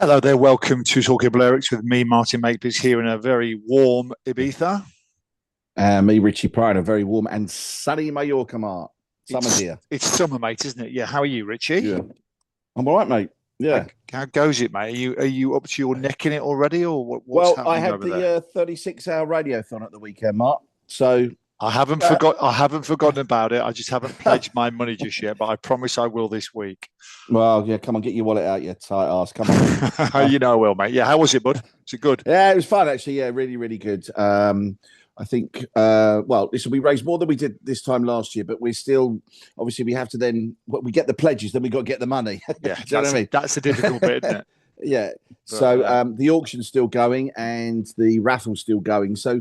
Hello there, welcome to Talking Balearics with me, Martin Makepeace, here in a very warm Ibiza. Me, Richie Pryor, in a very warm and sunny Mallorca, Mark. Summer's It's here. it's summer, mate, isn't it? Yeah. How are you, Richie? Yeah. I'm all right, mate. How, Yeah. how goes it, mate? Are you up to your neck in it already, or what's Well, I happening had over there? the 36-hour radiothon at the weekend, Mark. So, I haven't uh, forgot. I haven't forgotten about it. I just haven't pledged my money just yet, but I promise I will this week. well, yeah, come on, get your wallet out, you tight ass. Come on. Uh, You know I will, mate. Yeah. How was it, bud? Was it good? yeah, it was fun, actually. Yeah, really, really good. I think, well, listen, we raised more than we did this time last year, but we're still, obviously, we have to then, we get the pledges, then we got to get the money. Do Yeah. you know what I That's the difficult bit, isn't mean? it? Yeah. But So the auction's still going and the raffle's still going. So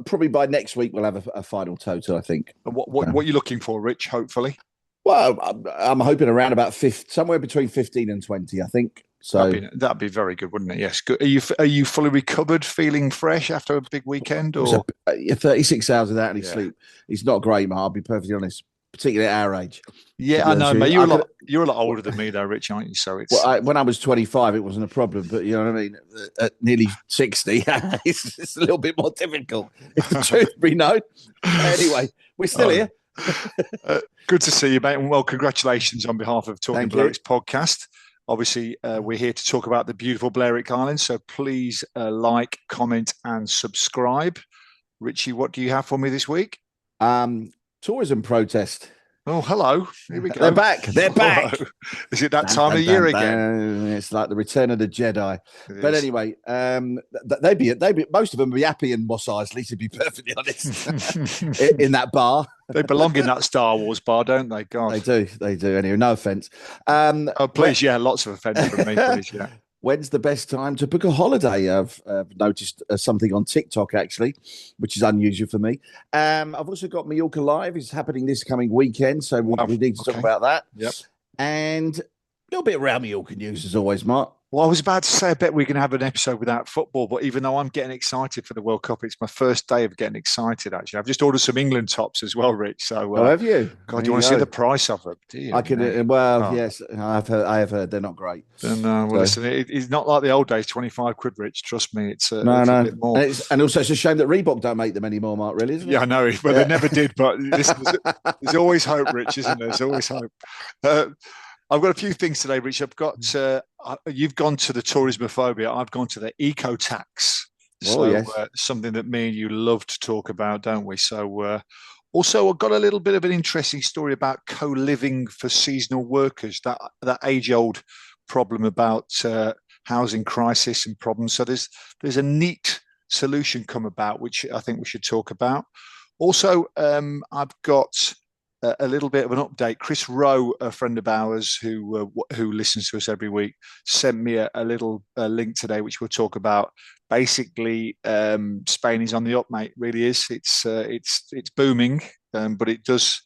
probably by next week we'll have a final total, I think. what are you looking for, Rich? Hopefully. Well, I'm hoping around about somewhere between 15 and 20, I think. So That'd be very good, wouldn't it? Yes. Good. Are you fully recovered, feeling fresh after a big weekend, it was or 36 hours without any yeah? sleep. It's not great, man. I'll be perfectly honest, particularly at our age. To Yeah, be I honest know, with mate. you, You're I a could. lot. You're a lot older than me, though, Rich, aren't you? So Well, it's when I was 25, it wasn't a problem, but you know what I mean. At nearly 60, it's a little bit more difficult, if the truth be known. Anyway, we're still oh, here. good to see you, mate. And well, congratulations on behalf of Talking Thank you. Balearics podcast. Obviously, we're here to talk about the beautiful Balearic Islands. So please like, comment, and subscribe. Richie, what do you have for me this week? Um, Tourism protest. Oh, hello. Here we They're go. back. They're Hello. back. Is it that Dun, time of dun, year dun, again? dun. It's like the return of the Jedi. It But is. anyway, they'd be most of them would be happy in Moss Isley, to be perfectly honest, in that bar. They belong in that Star Wars bar, don't they? God. They do. Anyway, no offense. Oh, Where, please, yeah, lots of offence from me, please, yeah. when's the best time to book a holiday? I've noticed something on TikTok actually, which is unusual for me. I've also got Mallorca Live is happening this coming weekend, so Wow. we need to talk Okay. about that. Yep. And a little bit around Mallorca news as always, Mark. Well, I was about to say, I bet we're going to have an episode without football, but even though I'm getting excited for the World Cup, it's my first day of getting excited, actually. I've just ordered some England tops as well, Rich. So, Oh, have you? God, There do you you want to see go. the price of them? Dear I can. me. Well, Oh, yes, I have heard they're not great. then, well, So listen, it's not like the old days, 25 quid, Rich. Trust me, it's a no, little no, bit more. and also it's a shame that Reebok don't make them anymore, Mark. Really, isn't Yeah, it? I know. Well, they Yeah. never did, but listen, there's always hope, Rich, isn't there? There's always hope. Uh, I've got a few things today, Rich. You've gone to the tourismophobia. I've gone to the ecotax. Oh So yes. something that me and you love to talk about, don't we? So also, I've got a little bit of an interesting story about co-living for seasonal workers. That age-old problem about housing crisis and problems. So there's a neat solution come about, which I think we should talk about. Also, I've got a little bit of an update. Chris Rowe, a friend of ours who listens to us every week, sent me a little link today, which we'll talk about. Basically, Spain is on the up, mate. Really is. It's booming, but it does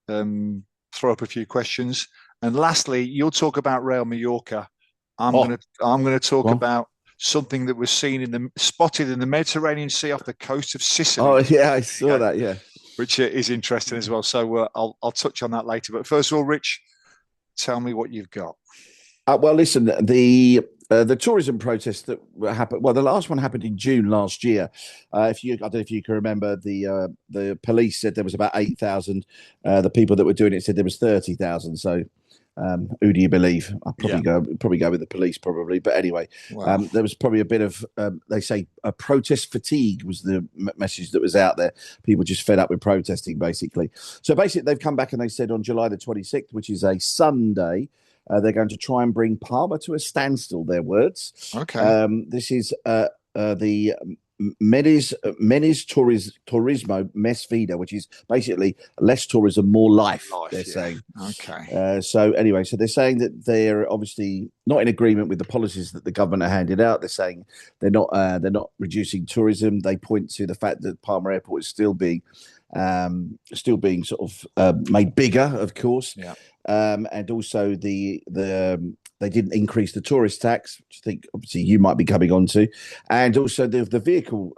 throw up a few questions. And lastly, you'll talk about Real Mallorca. Oh, I'm gonna talk well. about something that was spotted in the Mediterranean Sea off the coast of Oh Sicily. yeah, I There you saw go, that. Yeah. which is interesting as well. So I'll touch on that later. But first of all, Rich, tell me what you've got. Well, listen, the tourism protest that happened. Well, the last one happened in June last year. I don't know if you can remember, the police said there was about 8,000. The people that were doing it said there was 30,000. So, who do you believe? I'll Yeah. probably go with the police, probably. But anyway, Well, there was probably a bit of they say a protest fatigue was the message that was out there. People just fed up with protesting, basically. So basically, they've come back and they said on July the 26th, which is a Sunday. They're going to try and bring Palma to a standstill, their words. okay. This is the Menes Turismo Mes Vida, which is basically less tourism, more life, they're Life, yeah. saying. Okay. So anyway, so they're saying that they're obviously not in agreement with the policies that the government are handed out. They're saying they're not reducing tourism. They point to the fact that Palma Airport is still being sort of made bigger, of course. Yeah. And also they didn't increase the tourist tax, which I think obviously you might be coming on to, and also the vehicle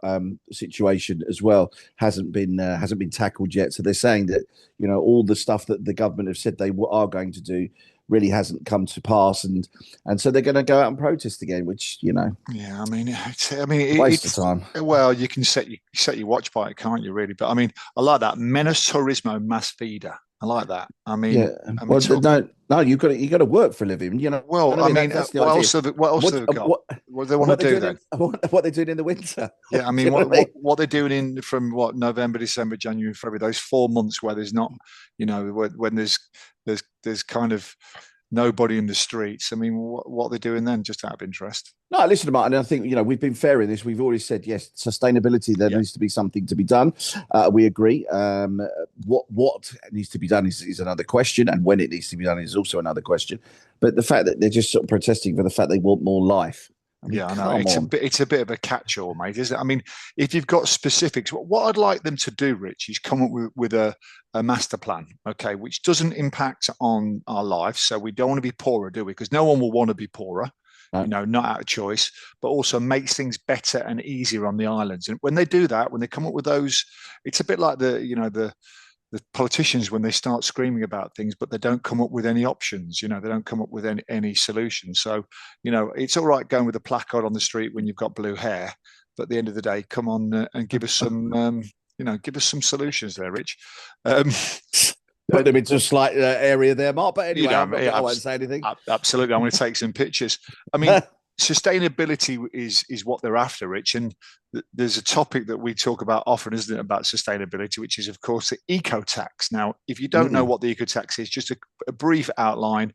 situation as well hasn't been tackled yet. So they're saying that all the stuff that the government have said they are going to do really hasn't come to pass, and so they're going to go out and protest again, which Yeah, I mean, waste of time. well, you can set your watch by it, can't you? Really, but I mean, I like that menos turismo más vida. I like that. Yeah, well, no, you got to work for a living. What well, I I mean, mean, that's the idea. what else What have they got? What do they want what to they're do doing then? what they're doing in the winter. Yeah, I Do you mean, know what I mean? what they're doing in from what November, December, January, February, those 4 months where there's not, when there's kind of nobody in the streets. I mean, what are they doing then? Just out of interest. No, listen to Martin. I think we've been fair in this. We've already said yes. Sustainability. There Yeah, needs to be something to be done. We agree. What needs to be done is another question, and when it needs to be done is also another question. But the fact that they're just sort of protesting for the fact they want more life. I mean, yeah, I know. come on. It's a bit of a catch-all, mate, isn't it? I mean, if you've got specifics, what I'd like them to do, Rich, is come up with a master plan, okay, which doesn't impact on our lives. So we don't want to be poorer, do we? Because no one will want to be poorer. No. Not out of choice, but also makes things better and easier on the islands. And when they do that, when they come up with those, it's a bit like the politicians when they start screaming about things, but they don't come up with any options. They don't come up with any solutions. So, it's all right going with a placard on the street when you've got blue hair, but at the end of the day, come on and give us some, give us some solutions there, Rich. Put them into a slight area there, Mark. But anyway, I won't say anything. Absolutely, I'm going to take some pictures. I mean, sustainability is what they're after, Rich. And there's a topic that we talk about often, isn't it, about sustainability, which is, of course, the ecotax. Now, if you don't know what the ecotax is, just a brief outline.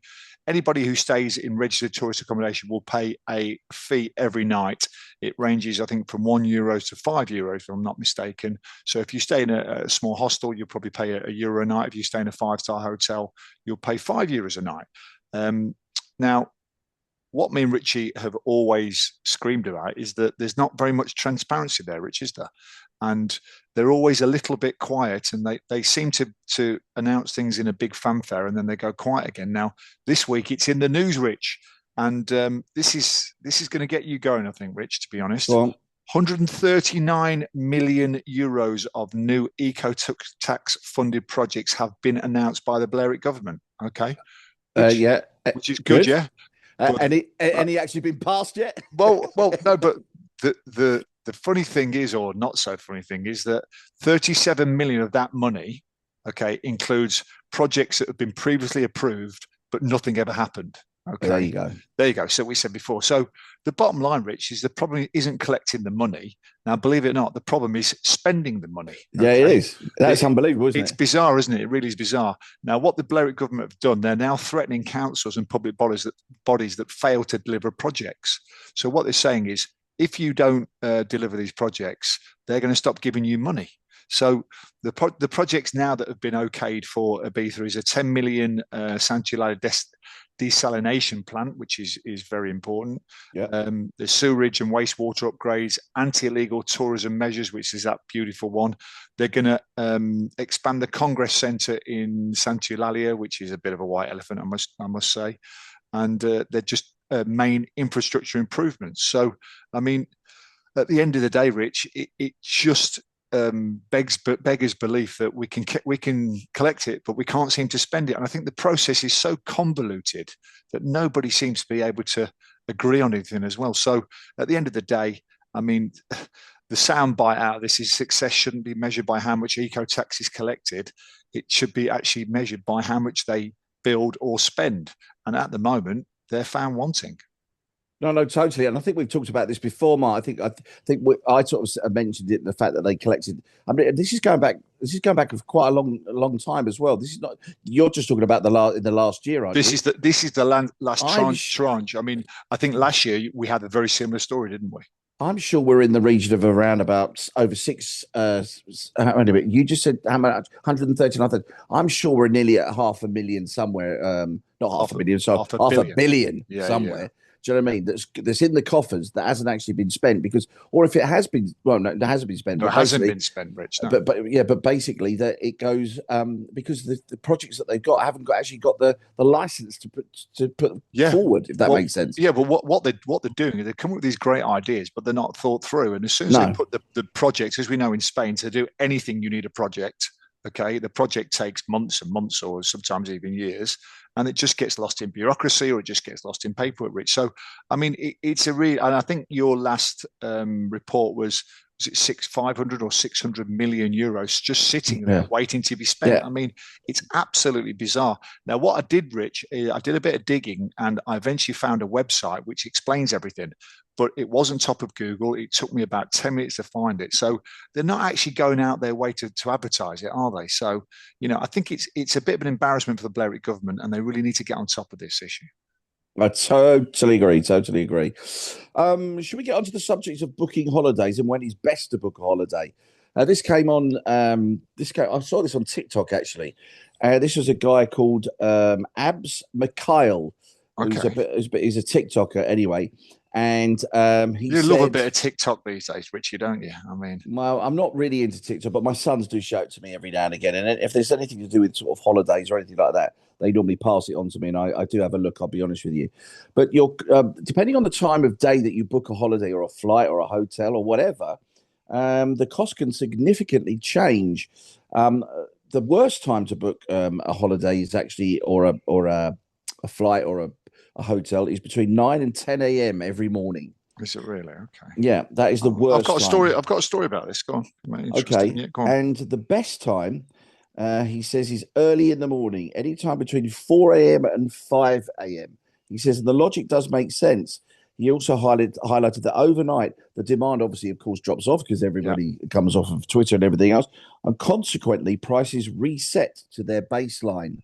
Anybody who stays in registered tourist accommodation will pay a fee every night. It ranges, I think, from €1 to €5, if I'm not mistaken. So if you stay in a small hostel, you'll probably pay €1 a night. If you stay in a 5-star hotel, you'll pay €5 a night. Now, what me and Richie have always screamed about is that there's not very much transparency there, Rich, is there? And they're always a little bit quiet, and they seem to announce things in a big fanfare, and then they go quiet again. Now, this week it's in the news, Rich, and this is going to get you going, I think, Rich. To be honest, Well, €139 million of new ecotax funded projects have been announced by the Balearic government. Okay, which is good, yeah. Any actually been passed yet? Well, no, but the funny thing is, or not so funny thing is, that 37 million of that money, okay, includes projects that have been previously approved, but nothing ever happened. Okay, there you go. So we said before. So the bottom line, Rich, is the problem isn't collecting the money. Now, believe it or not, the problem is spending the money. Okay? Yeah, it is. That's unbelievable, isn't it? It's bizarre, isn't it? It really is bizarre. Now, what the Balearic government have done, they're now threatening councils and public bodies that fail to deliver projects. So what they're saying is, if you don't deliver these projects, they're going to stop giving you money. So the projects now that have been okayed for Ibiza is a 10 million Santillana desalination plant, which is very important. Yeah. The sewerage and wastewater upgrades, anti-illegal tourism measures, which is that beautiful one. They're going to expand the Congress Centre in Santillana, which is a bit of a white elephant, I must say. And they're just main infrastructure improvements. So, I mean, at the end of the day, Rich, it just beggars belief that we can collect it, but we can't seem to spend it. And I think the process is so convoluted that nobody seems to be able to agree on anything as well. So, at the end of the day, I mean, the sound bite out of this is success shouldn't be measured by how much ecotax is collected. It should be actually measured by how much they build or spend. And at the moment, they're found wanting. No, totally. And I think we've talked about this before, Mark. I sort of mentioned it, the fact that they collected. I mean, this is going back for quite a long time as well. This is not. You're just talking about in the last year, aren't you? This is the last tranche. I mean, I think last year we had a very similar story, didn't we? I'm sure we're in the region of around about over six. You just said how much? 139. I'm sure we're nearly at 500,000 somewhere. Not half a million, so half a billion somewhere. Yeah. Do you know what I mean? That's in the coffers that hasn't actually been spent or if it has been, well, no, it hasn't been spent. No, it hasn't been spent, Rich. No. But basically that it goes because the projects that they've got haven't actually got the license to put forward, if that makes sense. Yeah, but what they're doing is they come up with these great ideas, but they're not thought through. And as soon as they put the projects, as we know in Spain, to do anything you need a project. Okay, the project takes months and months, or sometimes even years. and it just gets lost in bureaucracy, or it just gets lost in paperwork, Rich. So, I mean, it's a real, and I think your last report was it 500 or 600 million euros just sitting there waiting to be spent? Yeah. I mean, it's absolutely bizarre. Now, what I did, Rich, I did a bit of digging, and I eventually found a website which explains everything, but it wasn't top of Google. It took me about 10 minutes to find it. So they're not actually going out their way to advertise it, are they? So, I think it's a bit of an embarrassment for the Balearic government, and they really need to get on top of this issue. I totally agree. Totally agree. Should we get onto the subject of booking holidays and when is best to book a holiday? This came on. I saw this on TikTok actually. This was a guy called Abs Mikhail, who's he's a TikToker anyway. And you love a bit of TikTok these days, Richie, don't you? I mean, well, I'm not really into TikTok, but my sons do show it to me every now and again. And if there's anything to do with sort of holidays or anything like that, they normally pass it on to me, and I do have a look. I'll be honest with you, but you're depending on the time of day that you book a holiday or a flight or a hotel or whatever, the cost can significantly change. The worst time to book a holiday is actually or a flight or a hotel is between 9 and 10 a.m. every morning. Is it really? Okay. Yeah, that is the worst. I've got a story about this. Go on. Okay. Yeah, go on. And the best time, he says, is early in the morning, anytime between 4 a.m. and 5 a.m. He says, and the logic does make sense. He also highlighted that overnight, the demand obviously, of course, drops off because everybody comes off of Twitter and everything else. And consequently, prices reset to their baseline.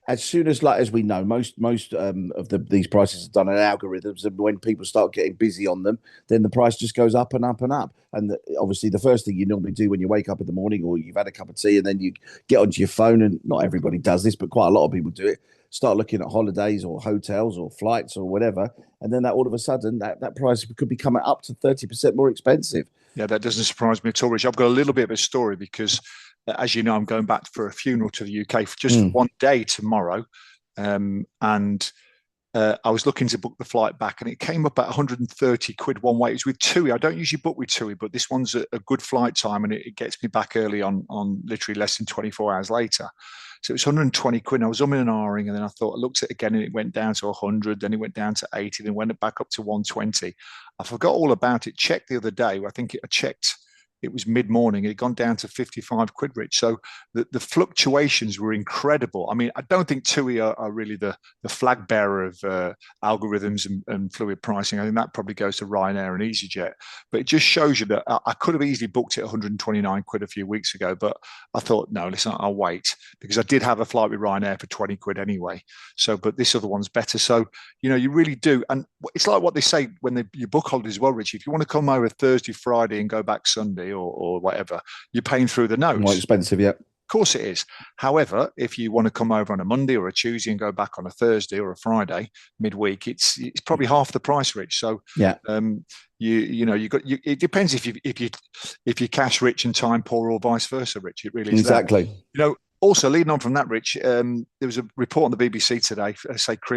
As soon as we know, most of these prices are done on algorithms, and when people start getting busy on them, then the price just goes up and up and up. And obviously, the first thing you normally do when you wake up in the morning, or you've had a cup of tea, and then you get onto your phone, and not everybody does this, but quite a lot of people do it. Start looking at holidays or hotels or flights or whatever, and then that all of a sudden that price could be coming up to 30% more expensive. Yeah, that doesn't surprise me at all, Rich. I've got a little bit of a story because, as you know, I'm going back for a funeral to the UK for just one day tomorrow. And I was looking to book the flight back, and it came up at 130 quid one way. It was with TUI. I don't usually book with TUI, but this one's a good flight time, and it gets me back early on literally less than 24 hours later. So it was 120 quid. And I was umming and ahhing, and then I looked at it again, and it went down to 100, then it went down to 80, then went back up to 120. I forgot all about it. Checked the other day. I checked. It was mid-morning. It had gone down to 55 quid, Rich. So the fluctuations were incredible. I mean, I don't think TUI are really the flag bearer of algorithms and fluid pricing. I think that probably goes to Ryanair and EasyJet. But it just shows you that I could have easily booked it 129 quid a few weeks ago. But I thought, no, listen, I'll wait, because I did have a flight with Ryanair for 20 quid anyway. So, but this other one's better. So, you really do. And it's like what they say when you book holidays as well, Rich. If you want to come over Thursday, Friday and go back Sunday, or whatever, you're paying through the nose. More expensive, yeah. Of course it is. However, if you want to come over on a Monday or a Tuesday and go back on a Thursday or a Friday midweek, it's probably half the price, Rich. So yeah, it depends if you cash rich and time poor, or vice versa, Rich. It really is exactly. Also, leading on from that, Rich, there was a report on the BBC today.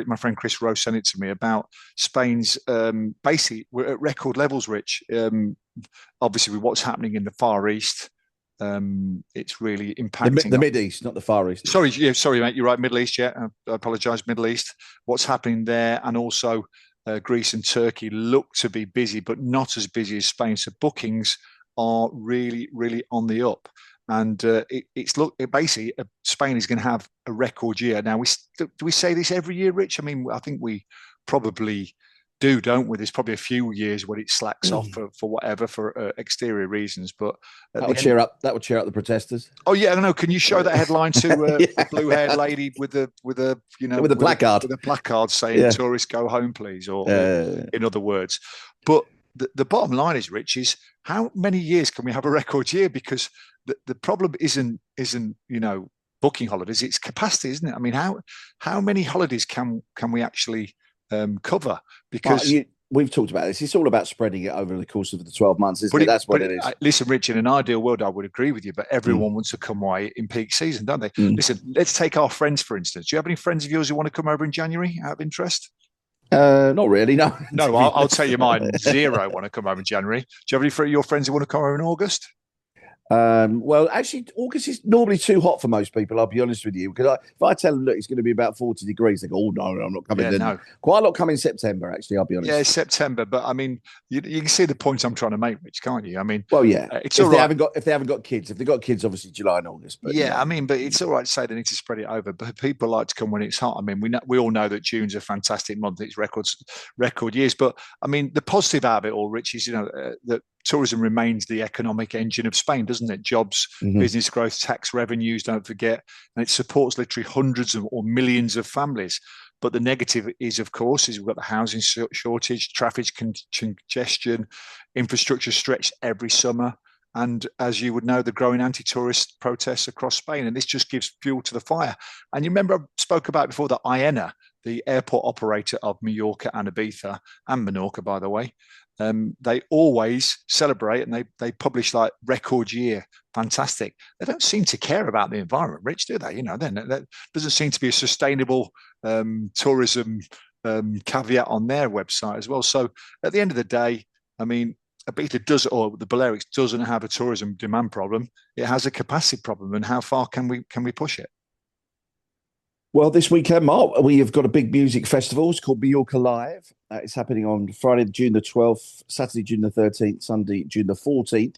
My friend Chris Rowe sent it to me about Spain's. Basically, we're at record levels, Rich. Obviously, with what's happening in the Far East, it's really impacting the Mid East, not the Far East. Sorry, mate. You're right. Middle East. Yeah, I apologise. Middle East. What's happening there, and also Greece and Turkey look to be busy, but not as busy as Spain. So bookings are really, really on the up. And basically, Spain is going to have a record year. Now, do we say this every year, Rich? I mean, I think we probably do, don't we? There's probably a few years when it slacks off for whatever, for exterior reasons. But that would cheer up the protesters. Oh yeah, I don't know. Can you show that headline to the blue-haired lady with a placard, with a placard saying "Tourists go home, please," or in other words. But the bottom line is, Rich, is how many years can we have a record year? Because the problem isn't booking holidays; it's capacity, isn't it? I mean, how many holidays can we actually cover? Because we've talked about this. It's all about spreading it over the course of the 12 months, isn't it? That's what it is. Listen, Rich, in an ideal world, I would agree with you, but everyone wants to come away in peak season, don't they? Listen, let's take our friends, for instance. Do you have any friends of yours who want to come over in January out of interest? Not really, no. No, I'll tell you mine. Zero want to come over in January. Do you have any of your friends who want to come over in August? Well, actually, August is normally too hot for most people. I'll be honest with you, because if I tell them, look, it's going to be about 40 degrees, they go, "Oh no, I'm not coming." Yeah, Then no. quite a lot come in September. Actually, I'll be Yeah, honest. September, but I mean, you can see the point I'm trying to make, Rich, can't you? I mean, Well, yeah. it's all right. If they haven't got kids, if they've got kids, obviously July and August. But Yeah, yeah, I mean, but it's all right to say they need to spread it over. But people like to come when it's hot. I mean, we all know that June's a fantastic month. It's record years. But I mean, the positive out of it all, Rich, is that tourism remains the economic engine of Spain, doesn't it? Jobs, hmm business growth, tax revenues. Don't forget, and it supports literally hundreds of or millions of families. But the negative is, of course, is we've got the housing shortage, traffic congestion, infrastructure stretched every summer. And as you would know, the growing anti-tourist protests across Spain, and this just gives fuel to the fire. And you remember I spoke about before that Aena, the airport operator of Mallorca and Ibiza and Menorca, by the way, they always celebrate and they publish like record year. Fantastic. They don't seem to care about the environment, Rich, do they? Then that doesn't seem to be a sustainable tourism caveat on their website as well. So at the end of the day, I mean, Ibiza does, or the Balearics doesn't have a tourism demand problem. It has a capacity problem, and how far can we push it? Well, this weekend, Mark, we have got a big music festival. It's called Mallorca Live. It's happening on Friday, June the 12th, Saturday, June the 13th, Sunday, June the 14th.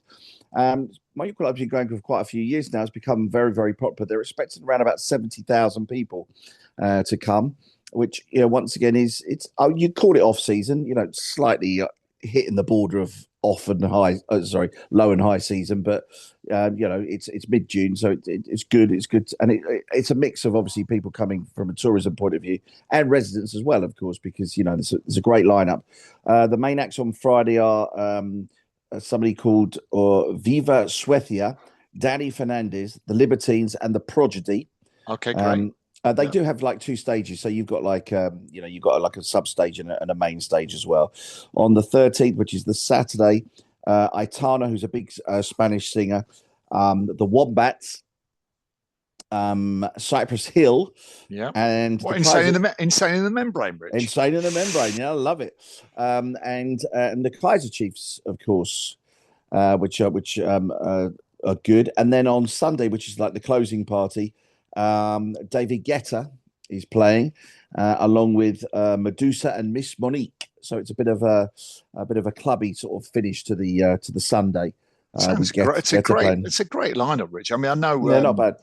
Mallorca Live's been going for quite a few years now. It's become very, very popular. They're expecting around about 70,000 people to come, which, once again, you call it off season, slightly hitting the border of off and high, low and high season, but it's mid June, so it's good. It's good, and it's a mix of obviously people coming from a tourism point of view and residents as well, of course, because there's a great lineup. The main acts on Friday are somebody called Viva Suecia, Danny Fernandez, the Libertines, and the Prodigy. Okay, great. They do have like two stages, so you've got you've got like a sub stage and a main stage as well. On the 13th, which is the Saturday, Aitana, who's a big Spanish singer, the Wombats, Cypress Hill, Yeah. and What the insane in the membrane, Rich? Insane in the Membrane. Yeah, I love it. And the Kaiser Chiefs, of course, which are good. And then on Sunday, which is like the closing party. David Guetta is playing along with Medusa and Miss Monique. So it's a bit of a clubby sort of finish to the Sunday. Sounds great. It's a great lineup, Rich. I mean, I know. Yeah, not bad.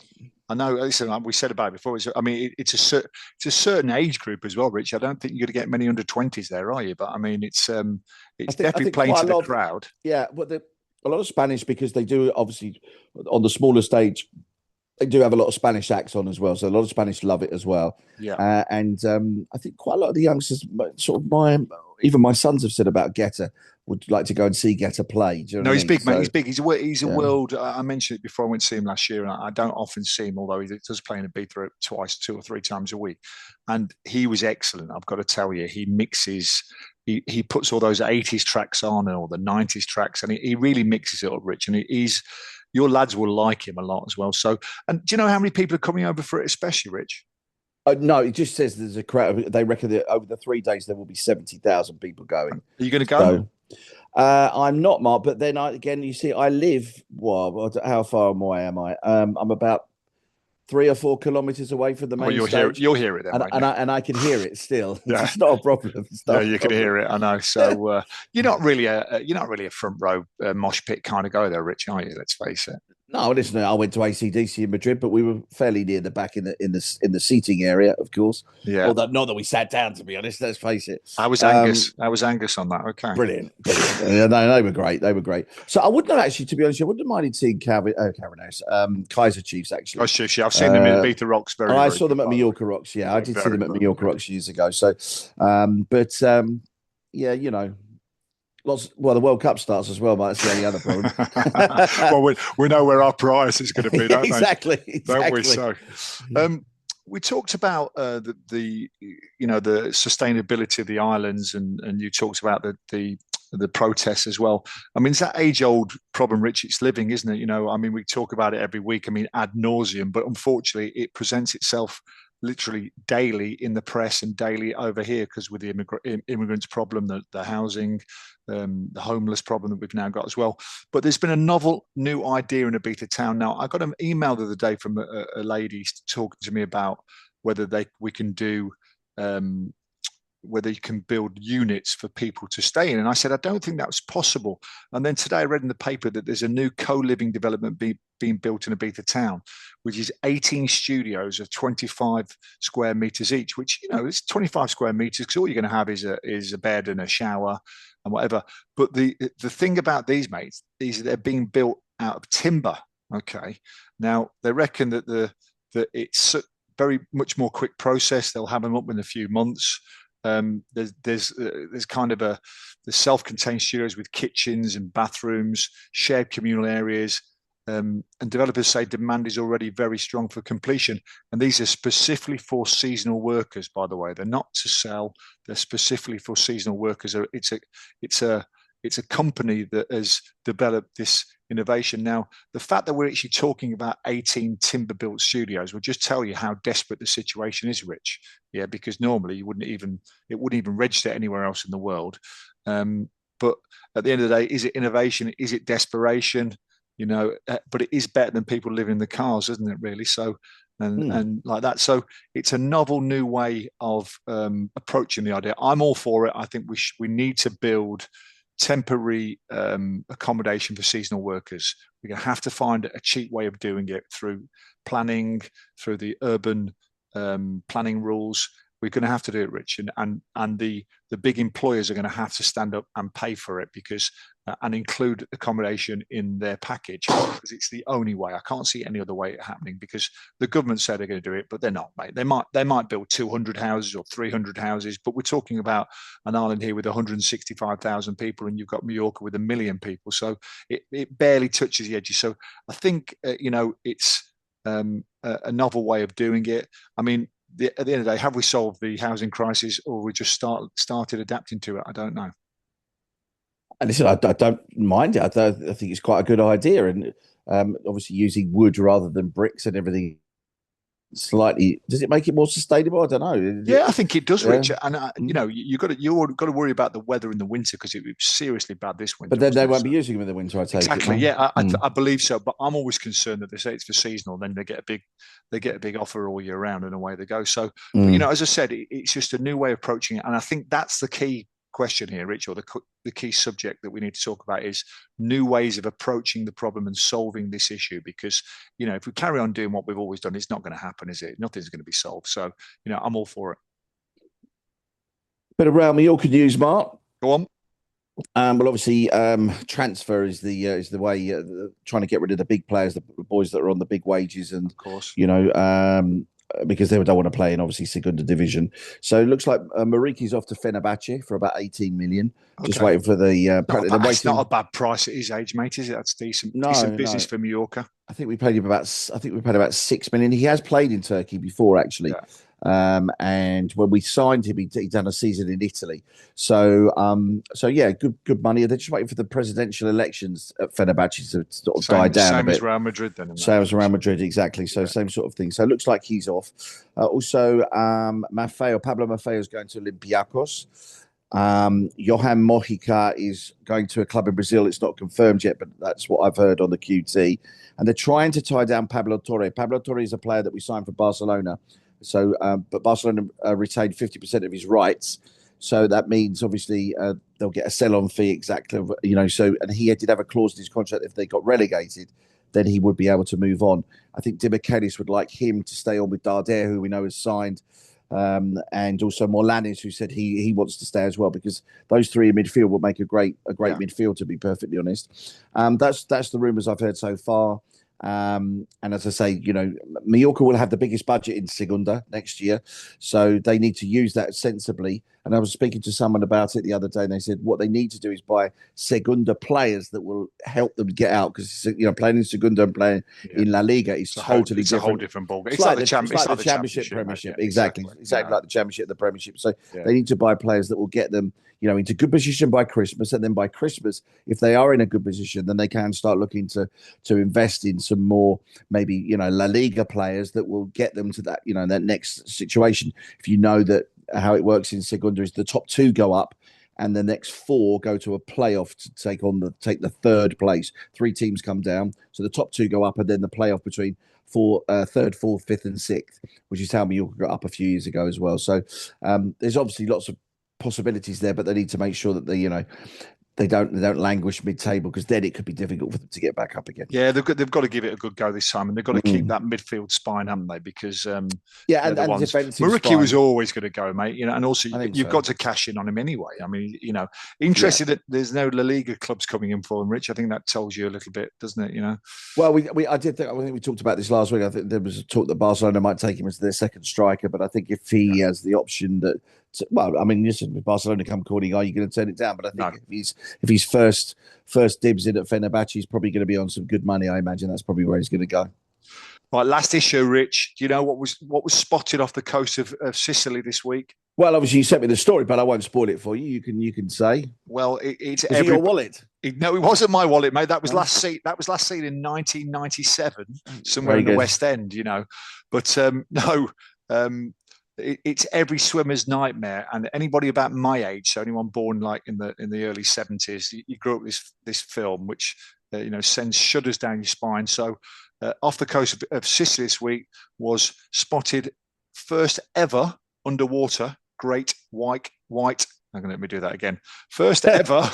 I know. Listen, like we said about it before. I mean, it's a certain age group as well, Rich. I don't think you're going to get many under 20s there, are you? But I mean, it's definitely playing to the crowd. Yeah, but a lot of Spanish, because they do obviously on the smaller stage. They do have a lot of Spanish acts on as well, so a lot of Spanish love it as well. Yeah, and I think quite a lot of the youngsters, sort of even my sons have said about Guetta, would like to go and see Guetta play. Do you know no, he's big, so, mate. He's big. He's a world. I mentioned it before. I went to see him last year, and I don't often see him, although he does play in Ibiza twice, 2 or 3 times a week. And he was excellent. I've got to tell you, he mixes. He puts all those 80s tracks on and all the 90s tracks, and he really mixes it up, Rich. And he's your lads will like him a lot as well. So, and do you know how many people are coming over for it, especially, Rich? No, it just says there's a crowd. They reckon that over the 3 days there will be 70,000 people going. Are you going to go? So, I'm not, Mark. But then again, you see, I live. Well, how far away am I? I'm about 3 or 4 kilometers away from the main stage. You'll hear it then, and I can hear it still. Yeah. It's not a problem. You can hear it. I know. So you're not really a front row mosh pit kind of guy, though, Rich, are you? Let's face it. No, listen. I went to ACDC in Madrid, but we were fairly near the back in the seating area, of course. Yeah. Although not that we sat down, to be honest. Let's face it. I was Angus. I was Angus on that. Okay. Brilliant. Yeah, they were great. They were great. So I wouldn't have actually, to be honest, I wouldn't have minded seeing Kaiser Chiefs actually. Kaiser Chiefs. Yeah, I've seen them in Ibiza Rocks. I saw them at Mallorca Rocks. Yeah, I did see them at Mallorca Rocks years ago. So, yeah, the World Cup starts as well, but that's the only other problem. Well, we know where our prize is going to be, don't exactly. Don't we? So, we talked about the sustainability of the islands, and you talked about the protests as well. I mean, it's that age-old problem, Rich. It's living, isn't it? I mean, we talk about it every week. I mean, ad nauseum, but unfortunately, it presents itself literally daily in the press and daily over here, because with the immigrants problem, the housing, the homeless problem that we've now got as well. But there's been a novel new idea in Ibiza town. Now, I got an email the other day from a lady talking to me about whether we can do whether you can build units for people to stay in. And I said, I don't think that's possible. And then today I read in the paper that there's a new co-living development being built in Ibiza town, which is 18 studios of 25 square meters each, which, it's 25 square meters because all you're going to have is a bed and a shower and whatever. But the thing about these, mates, is they're being built out of timber. Okay. Now, they reckon that it's very much more quick process. They'll have them up in a few months. There's kind of the self-contained studios with kitchens and bathrooms, shared communal areas, and developers say demand is already very strong for completion. And these are specifically for seasonal workers, by the way. They're not to sell. They're specifically for seasonal workers. It's a company that has developed this innovation. Now, the fact that we're actually talking about 18 timber-built studios will just tell you how desperate the situation is, Rich. Yeah, because normally it wouldn't even register anywhere else in the world. But at the end of the day, is it innovation? Is it desperation? But it is better than people living in the cars, isn't it? Really. So, and like that. So it's a novel new way of approaching the idea. I'm all for it. I think we need to build temporary accommodation for seasonal workers. We're going to have to find a cheap way of doing it through planning, through the urban planning rules. We're going to have to do it, Rich, and the big employers are going to have to stand up and pay for it because and include accommodation in their package because it's the only way. I can't see any other way it happening because the government said they're going to do it, but they're not, mate. They might build 200 houses or 300 houses, but we're talking about an island here with 165,000 people, and you've got Mallorca with 1 million people, so it barely touches the edges. So I think it's a novel way of doing it. I mean, at the end of the day, have we solved the housing crisis, or we just started adapting to it? I don't know. And listen, I don't mind it. I think it's quite a good idea, and obviously using wood rather than bricks and everything. Slightly, does it make it more sustainable? I don't know. Yeah, I think it does, Richard. And you've got to worry about the weather in the winter because it was seriously bad this winter. But then they won't be using them in the winter. I take exactly. It, yeah, I believe so. But I'm always concerned that they say it's for seasonal, then they get a big offer all year round, and away they go. So, but, as I said, it's just a new way of approaching it, and I think that's the key question here, Rich, or the key subject that we need to talk about is new ways of approaching the problem and solving this issue. Because if we carry on doing what we've always done, it's not going to happen, is it? Nothing's going to be solved. So I'm all for it. Bit of Real Mallorca news, Mark. Go on. Well, obviously, transfer is the way trying to get rid of the big players, the boys that are on the big wages, and of course, because they don't want to play in obviously Segunda Division. So it looks like Mariki's off to Fenerbahce for about 18 million. Okay. Just waiting for the. It's not a bad price at his age, mate, is it? That's decent. Decent business for Mallorca. I think we paid him about 6 million. He has played in Turkey before, actually. Yeah. And when we signed him, he'd done a season in Italy. So yeah, good money. They're just waiting for the presidential elections at Fenerbahce to sort of die down a bit. Same as Real Madrid, then. Same as Real Madrid, exactly. So same sort of thing. So it looks like he's off. Also, Pablo Maffeo is going to Olympiacos. Johan Mojica is going to a club in Brazil. It's not confirmed yet, but that's what I've heard on the QT. And they're trying to tie down Pablo Torre. Pablo Torre is a player that we signed for Barcelona. So, but Barcelona retained 50% of his rights. So that means obviously they'll get a sell-on fee exactly. So and he did have a clause in his contract if they got relegated, then he would be able to move on. I think Dimichelis would like him to stay on with Darder, who we know has signed, and also Morlanes, who said he wants to stay as well, because those three in midfield will make a great midfield, to be perfectly honest. That's the rumours I've heard so far. And as I say, Mallorca will have the biggest budget in Segunda next year, so they need to use that sensibly. And I was speaking to someone about it the other day, and they said what they need to do is buy Segunda players that will help them get out, because playing in Segunda and playing in La Liga is totally different. It's a whole different ballgame. It's like the Championship, Premiership, exactly like the Championship, the Premiership. So they need to buy players that will get them, into good position by Christmas, and then by Christmas, if they are in a good position, then they can start looking to invest in some more, maybe, La Liga players that will get them to that, that next situation. If you know that how it works in Segunda is the top two go up, and the next four go to a playoff to take the third place. Three teams come down, so the top two go up, and then the playoff between third, fourth, fifth, and sixth, which is how Mallorca got up a few years ago as well. So there's obviously lots of possibilities there, but they need to make sure that they don't languish mid-table, because then it could be difficult for them to get back up again. Yeah, they've got to give it a good go this time, and they've got to keep that midfield spine, haven't they? Because and defensive Muriqui spine was always going to go, mate. And also you've got to cash in on him anyway. I mean, interested that there's no La Liga clubs coming in for him, Rich. I think that tells you a little bit, doesn't it? Well, I think we talked about this last week. I think there was a talk that Barcelona might take him as their second striker, but I think if he has the option that. Well, I mean, listen, if Barcelona come calling, are you going to turn it down? But I think if he's first dibs in at Fenerbahce, he's probably going to be on some good money. I imagine that's probably where he's going to go. Right, last issue, Rich. Do you know what was spotted off the coast of Sicily this week? Well, obviously you sent me the story, but I won't spoil it for you. You can say. Well, it's it your wallet. No, it wasn't my wallet, mate. That was last seen. That was last seen in 1997, somewhere in the West End. But no. It's every swimmer's nightmare, and anybody about my age, so anyone born like in the early 70s, you grew up with this film, which sends shudders down your spine. So off the coast of Sicily this week was spotted first ever underwater great white. I'm going to let me do that again. First ever.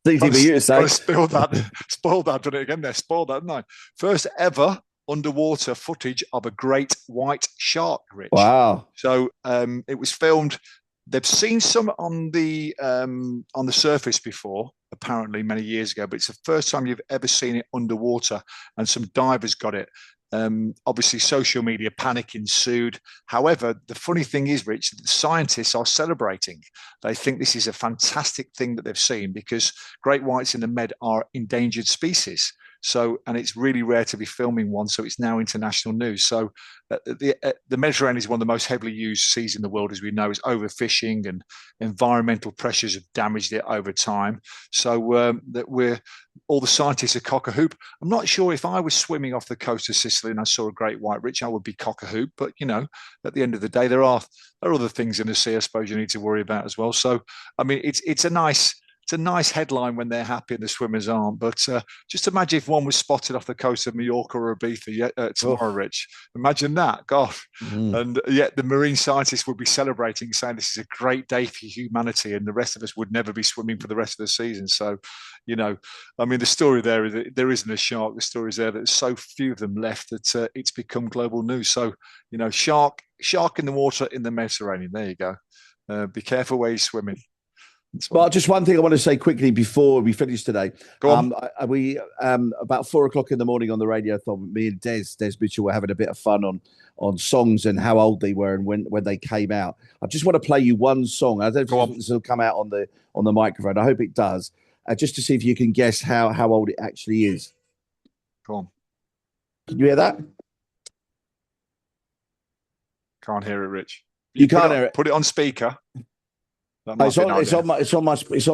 Easy for you to say. Spoiled that. Done it again there. Spoiled that, didn't I? First ever underwater footage of a great white shark, Rich. Wow. So it was filmed. They've seen some on the surface before, apparently many years ago, but it's the first time you've ever seen it underwater, and some divers got it. Obviously, social media panic ensued. However, the funny thing is, Rich, the scientists are celebrating. They think this is a fantastic thing that they've seen, because great whites in the Med are endangered species. So, and it's really rare to be filming one. So it's now international news. So the Mediterranean is one of the most heavily used seas in the world, as we know. It's overfishing, and environmental pressures have damaged it over time. So that all the scientists are cock a hoop. I'm not sure if I was swimming off the coast of Sicily and I saw a great white, Rich, I would be cock a hoop. But at the end of the day, there are other things in the sea, I suppose, you need to worry about as well. So I mean, it's a nice headline when they're happy and the swimmers aren't. But just imagine if one was spotted off the coast of Mallorca or Ibiza tomorrow, Rich. Imagine that, God. And yet the marine scientists would be celebrating, saying this is a great day for humanity, and the rest of us would never be swimming for the rest of the season. So, I mean, the story there is that there isn't a shark. The story is there that there's so few of them left that it's become global news. So, shark in the water in the Mediterranean. There you go. Be careful where you're swimming. Well, just one thing I want to say quickly before we finish today. Go on. We about 4:00 in the morning on the radio, thought me and Des Mitchell were having a bit of fun on songs and how old they were and when they came out. I just want to play you one song. I don't know if this will come out on the microphone. I hope it does. Just to see if you can guess how old it actually is. Go on. Can you hear that? Can't hear it, Rich. You can't hear it. Put it on speaker. It's on my speaker.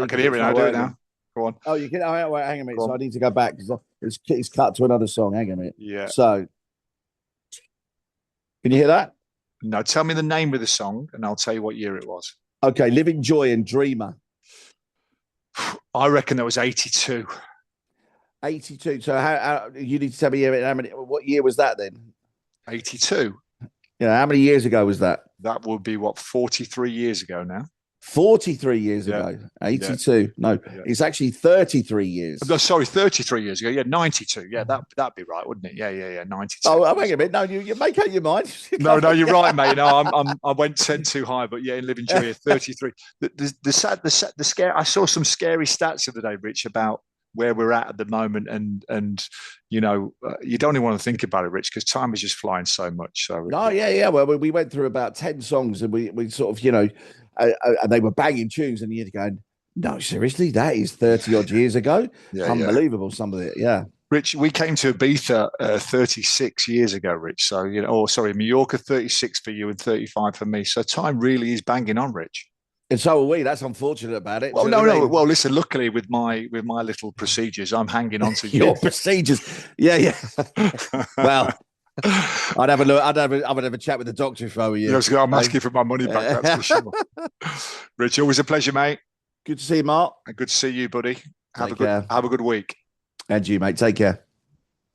I can hear it now. Do it now. Go on. Oh, you can. Oh, wait, hang a minute. So I need to go back because it's cut to another song. Hang a minute. Yeah. So, can you hear that? No. Tell me the name of the song, and I'll tell you what year it was. Okay, Living Joy and Dreamer. I reckon that was 82. 82. So how you need to tell me what year was that then? 82. Yeah, how many years ago was that? That would be 43 years ago now. 43 years ago. 82. Yeah. No, it's actually 33 years. No, sorry, 33 years ago. Yeah, 92. Yeah, that'd be right, wouldn't it? Yeah, 92. Oh, wait a minute. No, you make up your mind. No, you're right, mate. No, I went 10 too high, but yeah, in Living Joy, 33. The scare. I saw some scary stats the other day, Rich, about where we're at the moment, and you don't even want to think about it, Rich, because time is just flying so much. So well, we went through about 10 songs, and we sort of and they were banging tunes, and you're going, no, seriously, that is 30 odd years ago. Unbelievable, some of it. Yeah, Rich, we came to Ibiza 36 years ago, Rich. So Mallorca 36 for you and 35 for me. So time really is banging on, Rich. And so are we. That's unfortunate about it. Well, Do you no, know what I no. mean? Well, listen. Luckily, with my little procedures, I'm hanging on to Your you. procedures. Yeah, yeah. Well, I'd have a look. I would have a chat with the doctor if I were you. Yes, I'm asking for my money back. That's for sure. Rich, always a pleasure, mate. Good to see you, Mark. And good to see you, buddy. Take care. Have a good week. And you, mate. Take care.